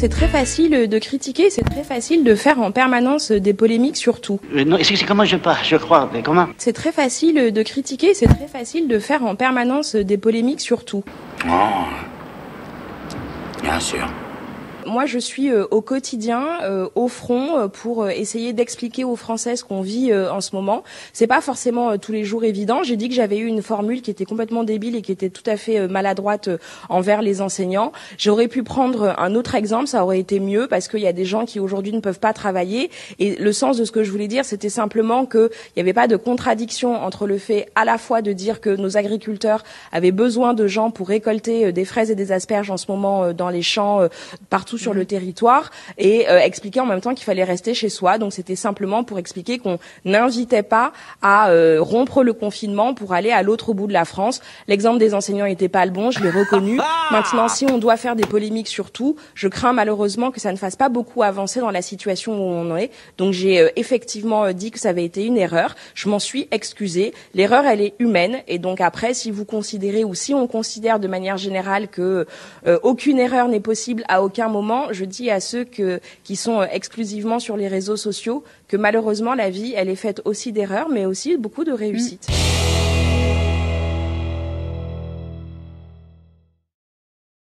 C'est très facile de critiquer, c'est très facile de faire en permanence des polémiques sur tout. Non, c'est comment je crois, mais comment? C'est très facile de critiquer, c'est très facile de faire en permanence des polémiques sur tout. Oh, bien sûr. Moi, je suis au quotidien, au front, pour essayer d'expliquer aux Français ce qu'on vit en ce moment. C'est pas forcément tous les jours évident. J'ai dit que j'avais eu une formule qui était complètement débile et qui était tout à fait maladroite envers les enseignants. J'aurais pu prendre un autre exemple, ça aurait été mieux, parce qu'il y a des gens qui aujourd'hui ne peuvent pas travailler. Et le sens de ce que je voulais dire, c'était simplement qu'il n'y avait pas de contradiction entre le fait à la fois de dire que nos agriculteurs avaient besoin de gens pour récolter des fraises et des asperges en ce moment dans les champs partout sur le territoire, et expliquer en même temps qu'il fallait rester chez soi. Donc c'était simplement pour expliquer qu'on n'invitait pas à rompre le confinement pour aller à l'autre bout de la France. L'exemple des enseignants n'était pas le bon, je l'ai reconnu. Maintenant, si on doit faire des polémiques sur tout, je crains malheureusement que ça ne fasse pas beaucoup avancer dans la situation où on est. Donc j'ai effectivement dit que ça avait été une erreur. Je m'en suis excusée. L'erreur, elle est humaine, et donc après, si vous considérez, ou si on considère de manière générale que aucune erreur n'est possible à aucun moment, je dis à ceux qui sont exclusivement sur les réseaux sociaux que malheureusement la vie, elle est faite aussi d'erreurs, mais aussi beaucoup de réussites.